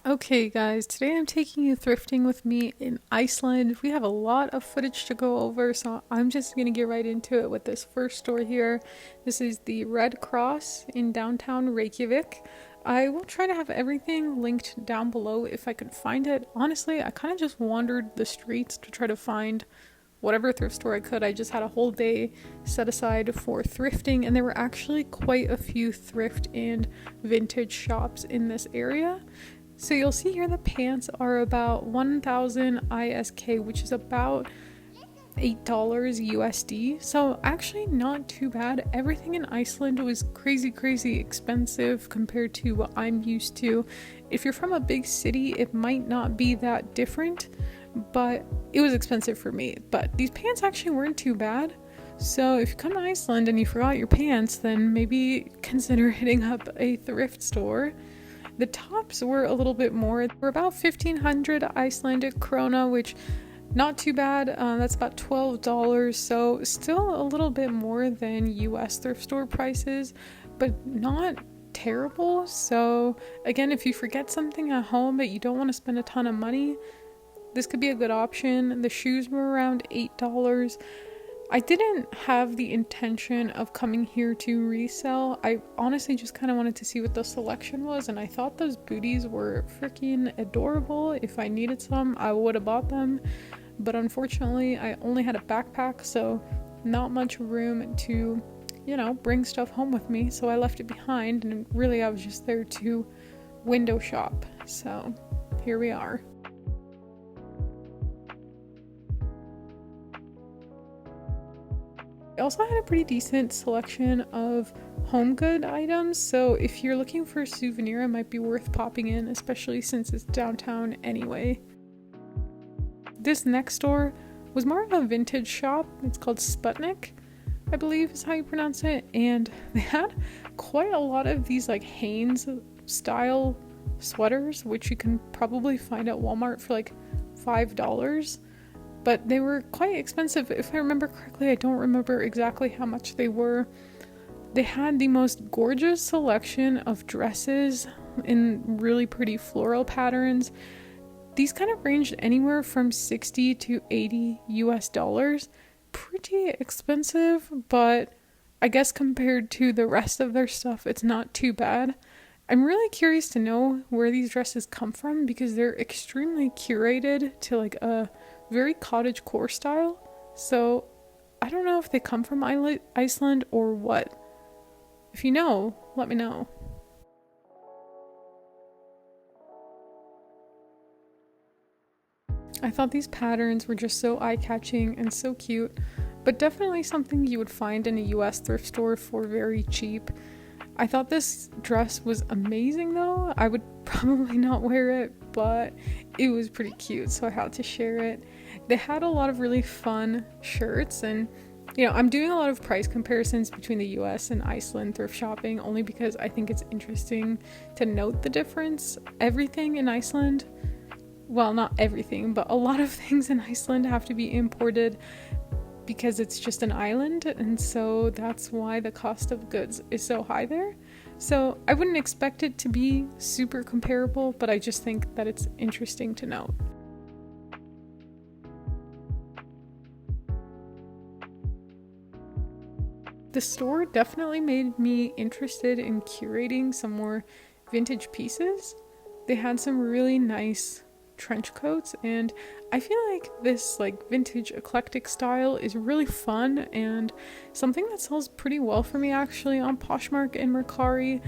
Okay guys, today I'm taking you thrifting with me in Iceland. We have a lot of footage to go over, so I'm just gonna get right into it with this first store here. This is the Red Cross in downtown Reykjavik. I will try to have everything linked down below if I could find it. Honestly, I kind of just wandered the streets to try to find whatever thrift store I could. I just had a whole day set aside for thrifting, and there were actually quite a few thrift and vintage shops in this area. So you'll see here the pants are about 1,000 ISK, which is about $8 USD. So actually not too bad. Everything in Iceland was crazy expensive compared to what I'm used to. If you're from a big city, it might not be that different, but it was expensive for me. But these pants actually weren't too bad. So if you come to Iceland and you forgot your pants, then maybe consider hitting up a thrift store. The tops were a little bit more. They were about 1,500 Icelandic krona, which not too bad. That's about $12, so still a little bit more than US thrift store prices, but not terrible. So again, if you forget something at home but you don't want to spend a ton of money, this could be a good option. The shoes were around $8. I didn't have the intention of coming here to resell. I honestly just kind of wanted to see what the selection was, and I thought those booties were freaking adorable. If I needed some, I would have bought them, but unfortunately I only had a backpack, so not much room to, bring stuff home with me, so I left it behind, and really I was just there to window shop. So here we are. I also had a pretty decent selection of home good items, so if you're looking for a souvenir, it might be worth popping in, especially since it's downtown anyway. This next store was more of a vintage shop. It's called Sputnik, I believe is how you pronounce it, and they had quite a lot of these like Hanes style sweaters, which you can probably find at Walmart for like $5. But they were quite expensive. If I remember correctly, I don't remember exactly how much they were. They had the most gorgeous selection of dresses in really pretty floral patterns. These kind of ranged anywhere from 60 to 80 US dollars. Pretty expensive, but I guess compared to the rest of their stuff, it's not too bad. I'm really curious to know where these dresses come from because they're extremely curated to like a very cottagecore style, so I don't know if they come from Iceland or what. If you know, let me know. I thought these patterns were just so eye-catching and so cute, but definitely something you would find in a US thrift store for very cheap. I thought this dress was amazing though. I would probably not wear it, but it was pretty cute, so I had to share it. They had a lot of really fun shirts, and I'm doing a lot of price comparisons between the US and Iceland thrift shopping only because I think it's interesting to note the difference. Everything in Iceland, well, not everything, but a lot of things in Iceland have to be imported because it's just an island, and so that's why the cost of goods is so high there. So I wouldn't expect it to be super comparable, but I just think that it's interesting to note. The store definitely made me interested in curating some more vintage pieces. They had some really nice trench coats, and I feel like this like vintage eclectic style is really fun and something that sells pretty well for me actually on Poshmark and Mercari.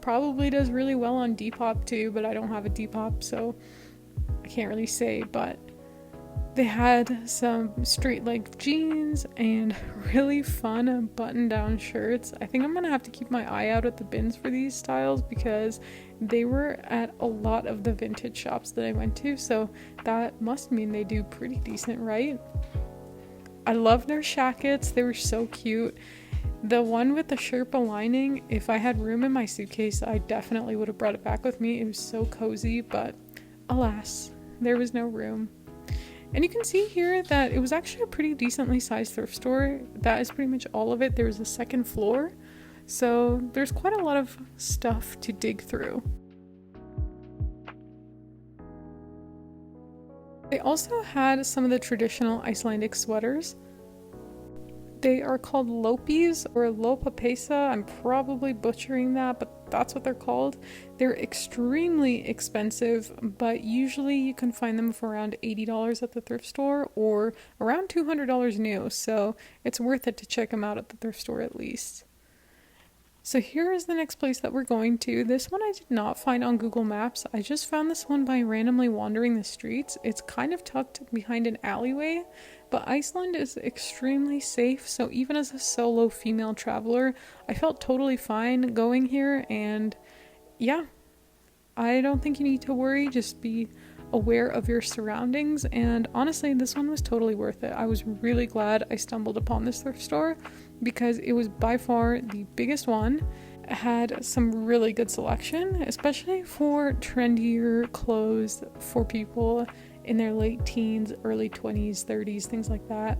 Probably does really well on Depop too, but I don't have a Depop, so I can't really say. But they had some straight leg jeans and really fun button-down shirts. I think I'm gonna have to keep my eye out at the bins for these styles because they were at a lot of the vintage shops that I went to, so that must mean they do pretty decent, right? I love their shackets. They were so cute. The one with the Sherpa lining, if I had room in my suitcase, I definitely would have brought it back with me. It was so cozy, but alas, there was no room. And you can see here that it was actually a pretty decently sized thrift store. That is pretty much all of it. There was a second floor, so there's quite a lot of stuff to dig through. They also had some of the traditional Icelandic sweaters. They are called lopis or lopapesa. I'm probably butchering that, but that's what they're called. They're extremely expensive, but usually you can find them for around $80 at the thrift store or around $200 new, so it's worth it to check them out at the thrift store at least. So here is the next place that we're going to. This one I did not find on Google Maps. I just found this one by randomly wandering the streets. It's kind of tucked behind an alleyway, but Iceland is extremely safe. So even as a solo female traveler, I felt totally fine going here. And yeah, I don't think you need to worry. Just be aware of your surroundings. And honestly, this one was totally worth it. I was really glad I stumbled upon this thrift store because it was by far the biggest one. It had some really good selection, especially for trendier clothes for people in their late teens, early 20s, 30s, things like that.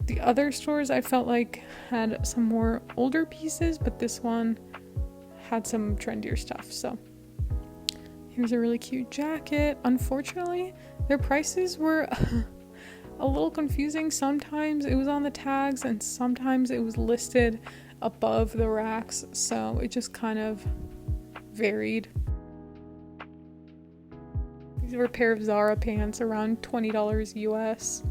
The other stores I felt like had some more older pieces, but this one had some trendier stuff. So here's a really cute jacket. Unfortunately, their prices were a little confusing. Sometimes it was on the tags and sometimes it was listed above the racks, so it just kind of varied. These were a pair of Zara pants, around $20 US.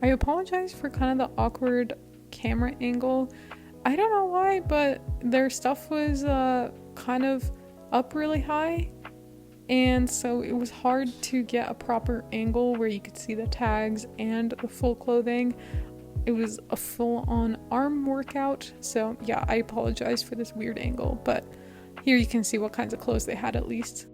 I apologize for kind of the awkward camera angle. I don't know why, but their stuff was kind of up really high, and so it was hard to get a proper angle where you could see the tags and the full clothing. It was a full-on arm workout, so yeah, I apologize for this weird angle, but here you can see what kinds of clothes they had at least.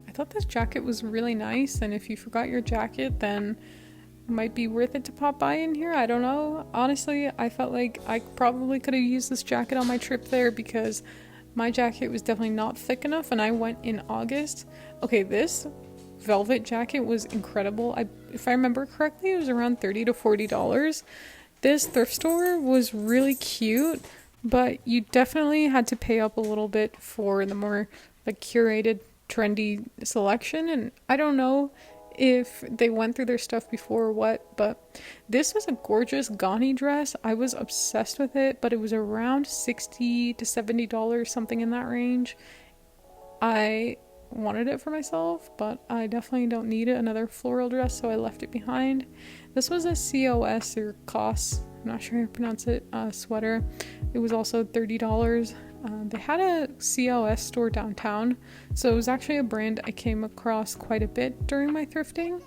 I thought this jacket was really nice, and if you forgot your jacket, then it might be worth it to pop by in here. I don't know. Honestly, I felt like I probably could have used this jacket on my trip there because my jacket was definitely not thick enough, and I went in August. Okay, this velvet jacket was incredible. If I remember correctly, it was around $30 to $40. This thrift store was really cute, but you definitely had to pay up a little bit for the more like curated trendy selection, and I don't know if they went through their stuff before or what, but this was a gorgeous Ghani dress. I was obsessed with it, but it was around $60 to $70, something in that range. I wanted it for myself, but I definitely don't need it, another floral dress, so I left it behind. This was a COS or COS, I'm not sure how to pronounce it, sweater. It was also $30. They had a COS store downtown, so it was actually a brand I came across quite a bit during my thrifting.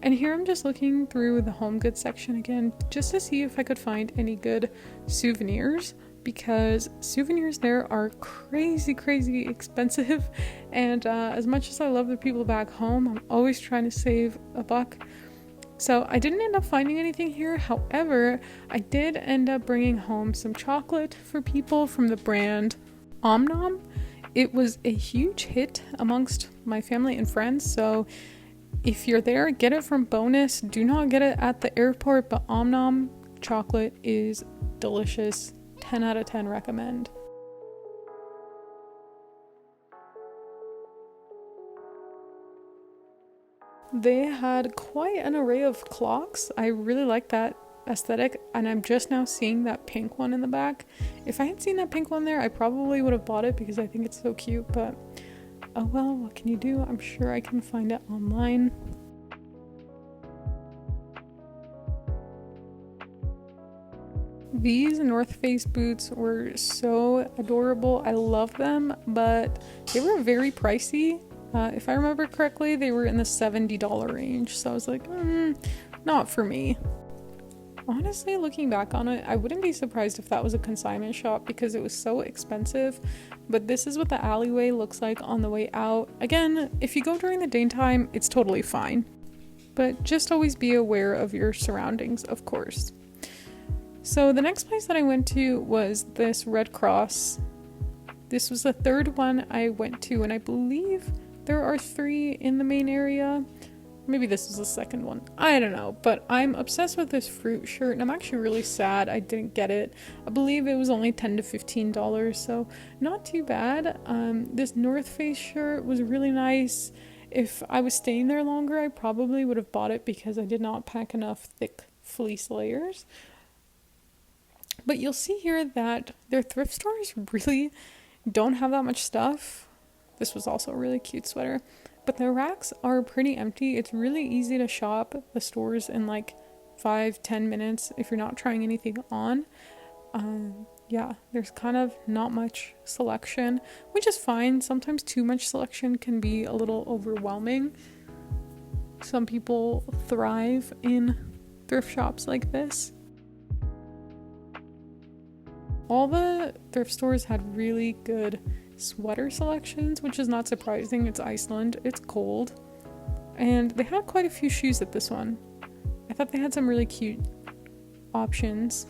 And here I'm just looking through the home goods section again, just to see if I could find any good souvenirs, because souvenirs there are crazy expensive, and as much as I love the people back home, I'm always trying to save a buck. So I didn't end up finding anything here. However, I did end up bringing home some chocolate for people from the brand Omnom. It was a huge hit amongst my family and friends, so if you're there, get it from Bonus. Do not get it at the airport, but Omnom chocolate is delicious. 10 out of 10 recommend. They had quite an array of clocks. I really like that aesthetic, and I'm just now seeing that pink one in the back. If I had seen that pink one there, I probably would have bought it because I think it's so cute, but oh well, what can you do? I'm sure I can find it online. These North Face boots were so adorable. I love them, but they were very pricey. If I remember correctly, they were in the $70 range, so I was like, not for me. Honestly, looking back on it, I wouldn't be surprised if that was a consignment shop because it was so expensive. But this is what the alleyway looks like on the way out. Again, if you go during the daytime, it's totally fine. But just always be aware of your surroundings, of course. So the next place that I went to was this Red Cross. This was the third one I went to, and I believe there are 3 in the main area. Maybe this is the second one. I don't know, but I'm obsessed with this fruit shirt, and I'm actually really sad I didn't get it. I believe it was only $10 to $15, so not too bad. This North Face shirt was really nice. If I was staying there longer, I probably would have bought it because I did not pack enough thick fleece layers. But you'll see here that their thrift stores really don't have that much stuff. This was also a really cute sweater. But the racks are pretty empty. It's really easy to shop the stores in like 5-10 minutes if you're not trying anything on. Yeah, there's kind of not much selection, which is fine. Sometimes too much selection can be a little overwhelming. Some people thrive in thrift shops like this. All the thrift stores had really good sweater selections, which is not surprising. It's Iceland, it's cold, and they had quite a few shoes at this one. I thought they had some really cute options.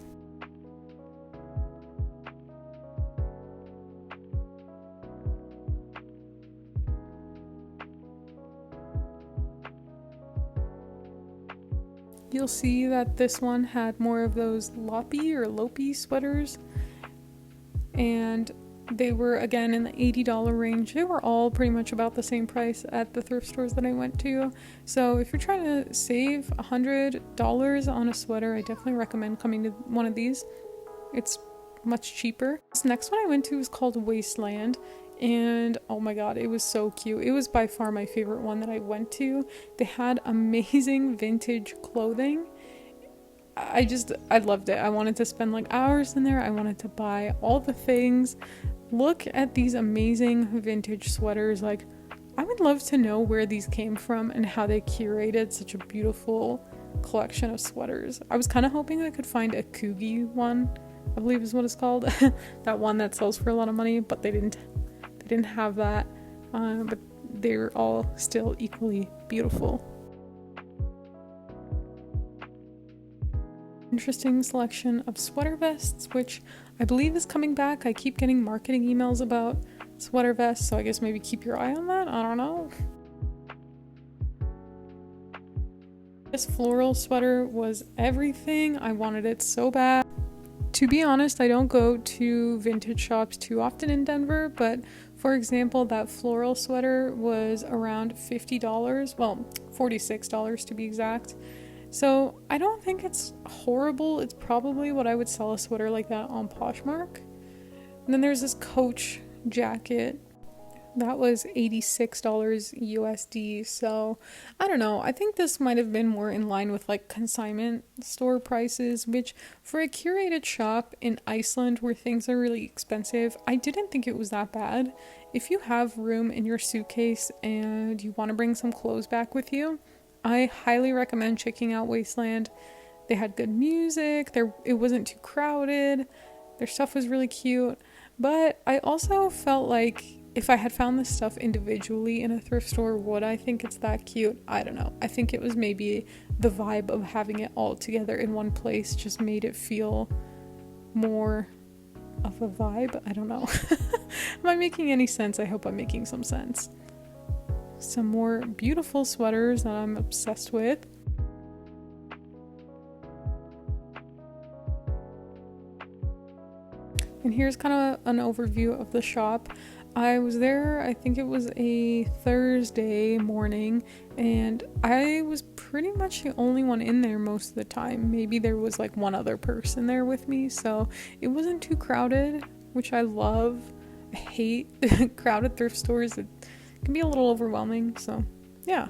You'll see that this one had more of those loppy sweaters, and they were again in the $80 range. They were all pretty much about the same price at the thrift stores that I went to. So if you're trying to save $100 on a sweater, I definitely recommend coming to one of these. It's much cheaper. This next one I went to was called Wasteland, and oh my god, it was so cute. It was by far my favorite one that I went to. They had amazing vintage clothing. I loved it. I wanted to spend like hours in there. I wanted to buy all the things. Look at these amazing vintage sweaters. Like, I would love to know where these came from and how they curated such a beautiful collection of sweaters. I was kind of hoping I could find a Kugi one, I believe is what it's called. That one that sells for a lot of money, but they didn't have that. But they were all still equally beautiful. Interesting selection of sweater vests, which I believe is coming back. I keep getting marketing emails about sweater vests, so I guess maybe keep your eye on that. I don't know. This floral sweater was everything. I wanted it so bad. To be honest, I don't go to vintage shops too often in Denver, but for example, that floral sweater was around $50. Well, $46 to be exact. So I don't think it's horrible. It's probably what I would sell a sweater like that on Poshmark. And then there's this Coach jacket. That was $86 USD. So I don't know. I think this might have been more in line with like consignment store prices, which for a curated shop in Iceland where things are really expensive, I didn't think it was that bad. If you have room in your suitcase and you want to bring some clothes back with you, I highly recommend checking out Wasteland. They had good music. It wasn't too crowded. Their stuff was really cute. But I also felt like if I had found this stuff individually in a thrift store, would I think it's that cute? I don't know. I think it was maybe the vibe of having it all together in one place just made it feel more of a vibe. I don't know. Am I making any sense? I hope I'm making some sense. Some more beautiful sweaters that I'm obsessed with. And here's kind of an overview of the shop. I was there, I think it was a Thursday morning, and I was pretty much the only one in there most of the time. Maybe there was like one other person there with me, so it wasn't too crowded, which I love. I hate crowded thrift stores. It can be a little overwhelming, so yeah.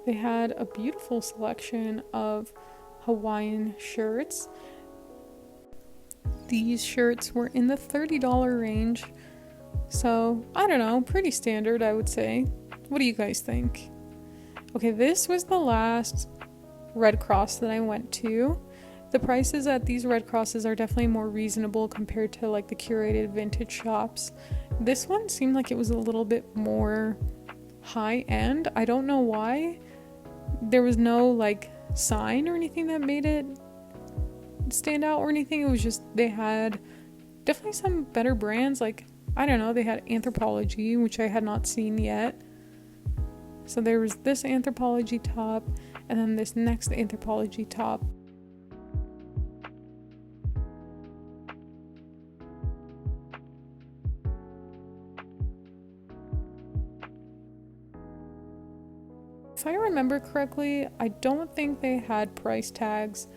They had a beautiful selection of Hawaiian shirts. These shirts were in the $30 range, So, I don't know, pretty standard, I would say. What do you guys think? Okay, this was the last Red Cross that I went to. The prices at these Red Crosses are definitely more reasonable compared to like the curated vintage shops. This one seemed like it was a little bit more high end. I don't know why. There was no like sign or anything that made it stand out or anything. It was just they had definitely some better brands. Like, I don't know, they had Anthropology, which I had not seen yet. So there was this Anthropology top and then this next Anthropology top. If I remember correctly, I don't think they had price tags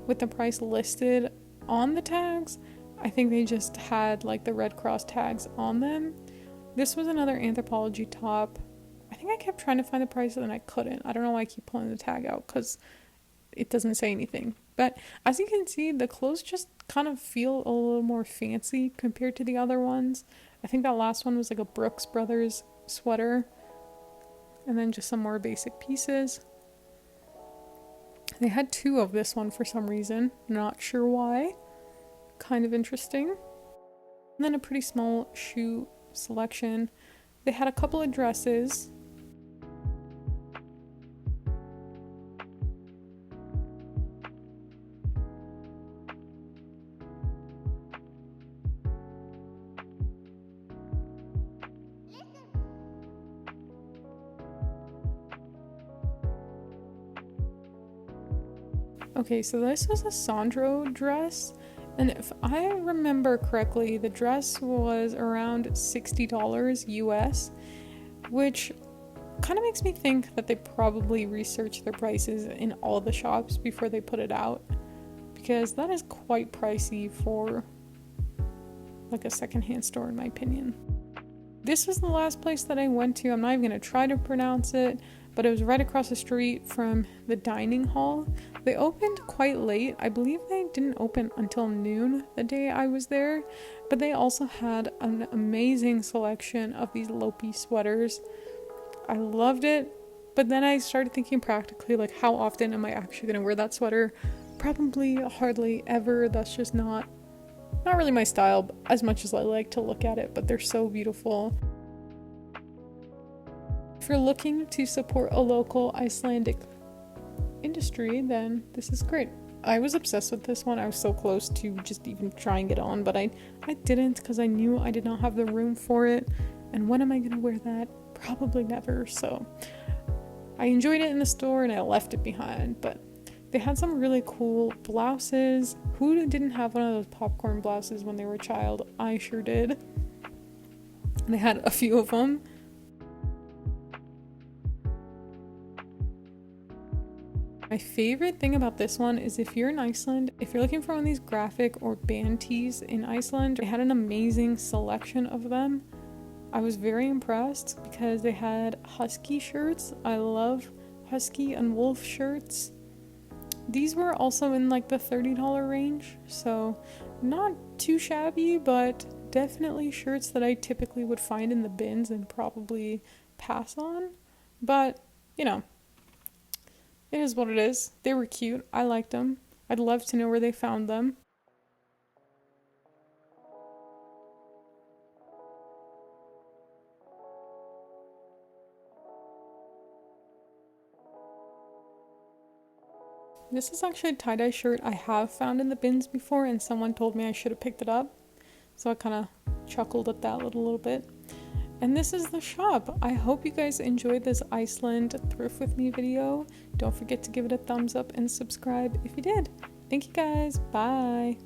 with the price listed on the tags. I think they just had like the Red Cross tags on them. This was another Anthropology top. I think I kept trying to find the price and I couldn't. I don't know why I keep pulling the tag out because it doesn't say anything. But as you can see, the clothes just kind of feel a little more fancy compared to the other ones. I think that last one was like a Brooks Brothers sweater. And then just some more basic pieces. They had two of this one for some reason. Not sure why. Kind of interesting. And then a pretty small shoe selection. They had a couple of dresses. Okay, so this was a Sandro dress, and if I remember correctly, the dress was around $60 US, which kind of makes me think that they probably researched their prices in all the shops before they put it out, because that is quite pricey for like a secondhand store in my opinion. This was the last place that I went to. I'm not even going to try to pronounce it, but it was right across the street from the dining hall. They opened quite late. I believe they didn't open until noon the day I was there, but they also had an amazing selection of these Lopi sweaters. I loved it, but then I started thinking practically, like, how often am I actually going to wear that sweater? Probably hardly ever. That's just not really my style, as much as I like to look at it, but they're so beautiful. If you're looking to support a local Icelandic industry, then this is great. I was obsessed with this one. I was so close to just even trying it on, but I didn't because I knew I did not have the room for it. And when am I going to wear that? Probably never. So I enjoyed it in the store and I left it behind, but they had some really cool blouses. Who didn't have one of those popcorn blouses when they were a child? I sure did. And they had a few of them. My favorite thing about this one is if you're in Iceland, if you're looking for one of these graphic or band tees in Iceland, they had an amazing selection of them. I was very impressed because they had husky shirts. I love husky and wolf shirts. These were also in like the $30 range, so not too shabby, but definitely shirts that I typically would find in the bins and probably pass on. But, you know, it is what it is. They were cute. I liked them. I'd love to know where they found them. This is actually a tie-dye shirt I have found in the bins before, and someone told me I should have picked it up. So I kind of chuckled at that a little bit. And this is the shop. I hope you guys enjoyed this Iceland thrift with me video. Don't forget to give it a thumbs up and subscribe if you did. Thank you guys. Bye.